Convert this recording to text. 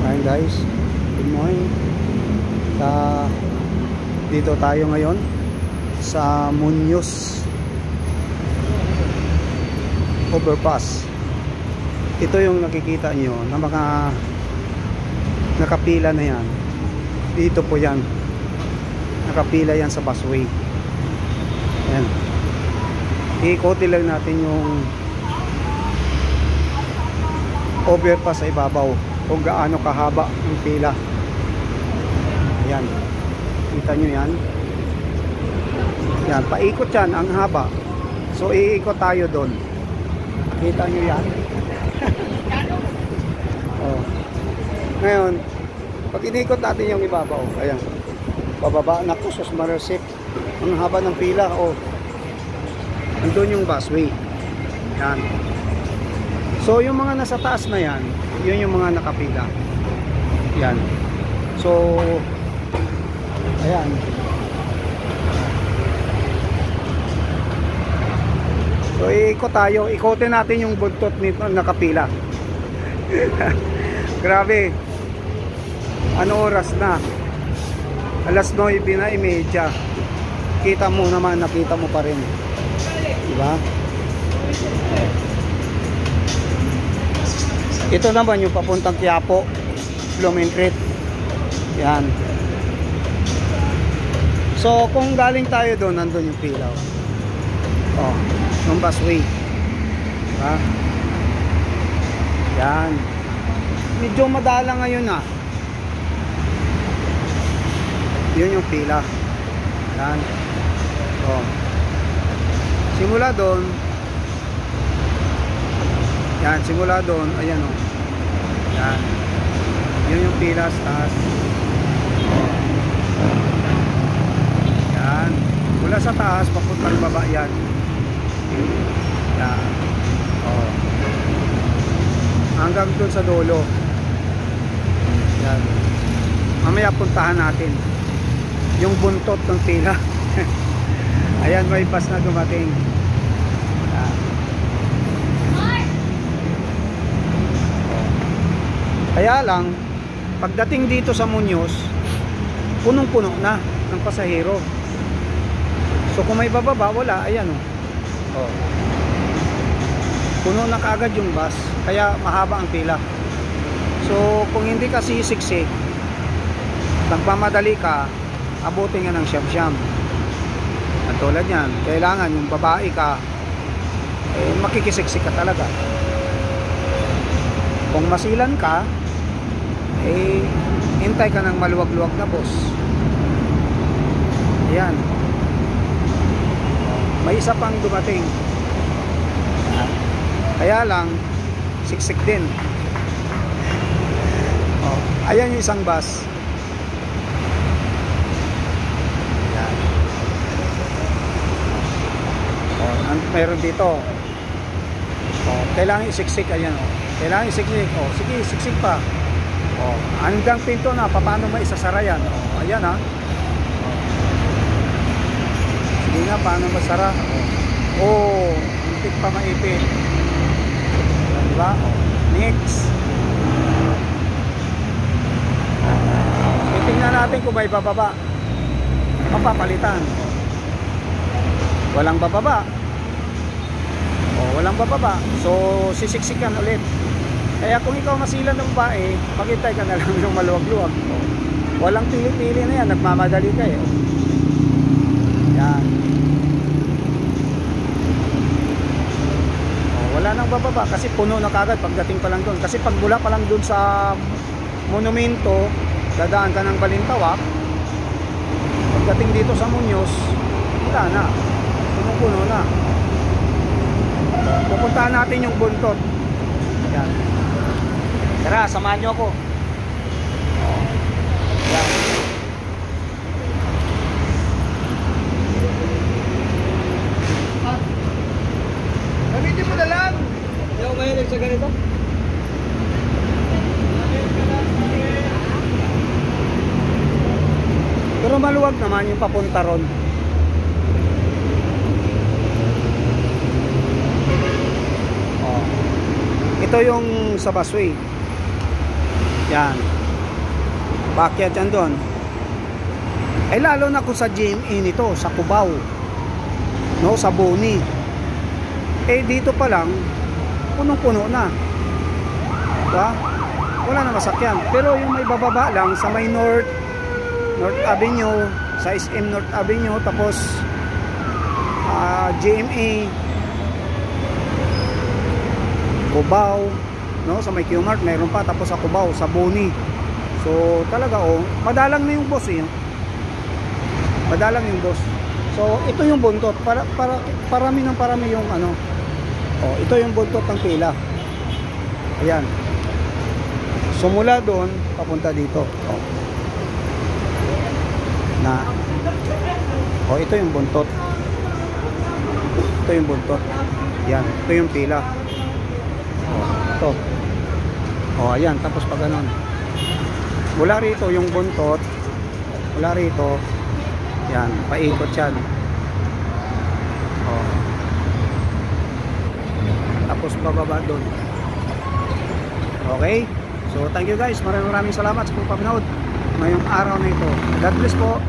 Ayun guys, good morning. Dito tayo ngayon sa Muñoz Overpass. Ito yung nakikita nyo na mga nakapila na yan. Dito po yan, nakapila yan sa busway. Ayan, iikotin lang natin yung overpass sa ibabaw kung gaano kahaba ang pila. Ayan, kita nyo yan. Yan, paikot yan, ang haba. So iikot tayo doon. Kita nyo yan. Oh. Ngayon, pag inikot natin yung ibabaw, ayan, pababa na Sos Marisip, ang haba ng pila. Oh, andun yung busway. Yan. So yung mga nasa taas na yan, yun yung mga nakapila. Yan. So ayan. So iikot tayo, ikotin natin yung buntot nito nakapila. Grabe. Ano oras na? 9:30. Kita mo naman, nakita mo pa rin. Diba? Ito naman yung papuntang Quiapo, Blumentritt. Yan. So kung galing tayo doon, nandun yung pila. Oh, yung busway. Diba? Yan. Medyo madala ngayon ah. Yun yung pila. Yan. Oh. Simula doon. Yan, simula doon, ayan o. Yan. Yun yung pila sa taas. Yan. Mula sa taas, papuntang baba yan. Yan. O. Hanggang doon sa dulo. Yan. Mamaya puntahan natin yung buntot ng pila. Ayan, may bus na dumating. Kaya lang, pagdating dito sa Muñoz, punong-puno na ng pasahero. So kung may bababa, wala. Ayan o. Oh. Puno na kaagad yung bus. Kaya mahaba ang pila. So kung hindi ka sisiksik, nagmamadali ka, abutin nga ng siyam-siyam. At tulad yan, kailangan yung babae ka, makikisiksik ka talaga. Kung masilan ka, hintay ka ng maluwag-luwag na bus. Ayan. May isa pang dumating. Kaya lang, siksik din. Oh, ayan yung isang bus. Ayan. Oh, meron dito. Oh, kailangan isiksik. Ayan oh. Kailangan isiksik. Oh, sige, siksik pa. Oh, hanggang pinto na, paano maisasara yan? Oh, ayan ha. Oh. Sige nga, paano masara? Oh, ipit pa maipit. Diba? Oh, next. So, tingnan natin kung may bababa. Mapapalitan. Walang bababa. Oh, walang bababa. So, sisiksikan ulit. Kaya kung ikaw masilan ng babae, maghintay ka na lang yung maluwag-luwag. Oh. Walang pili-pili na yan, nagmamadali ka eh. Oh. Yan. Oh, wala nang bababa kasi puno na kagad pagdating pa lang doon. Kasi pag mula pa lang doon sa monumento, dadaan ka ng Balintawak, pagdating dito sa Muñoz, wala na. Puno-puno na. Pupuntahan natin yung buntot. Yan. Tara, samahan nyo ako. Yan. Gamitin mo na lang. Hindi ako mahilig sa ganito. Pero maluwag naman yung papunta ron. Ito yung sa busway. Yan. Paakyat yan doon. Ay lalo na kung sa GMA nito, sa Cubao. No, sa Boni. Eh dito pa lang, punong-puno na. Diba? Wala na masakyan. Pero yung may bababa lang sa may North Avenue, sa SM North Avenue, tapos GMA, Cubao, no, sa may Q-Mart mayroon pa, tapos sa Cubao, sa Boni. So talaga madalang na yung boss eh. Madalang yung boss. So ito yung buntot, para parami yung ano. Ito yung buntot ng pila. Ayan. So mula doon papunta dito. Ito yung buntot. Ito yung buntot. Yan, ito yung pila. Ito. Ayan, tapos pag ganun. Mula rito yung buntot. Mula rito. Yan, paikot yan. Tapos bababa doon. Okay? So thank you guys. Maraming salamat sa pagpapanood ngayong araw na ito. God bless po.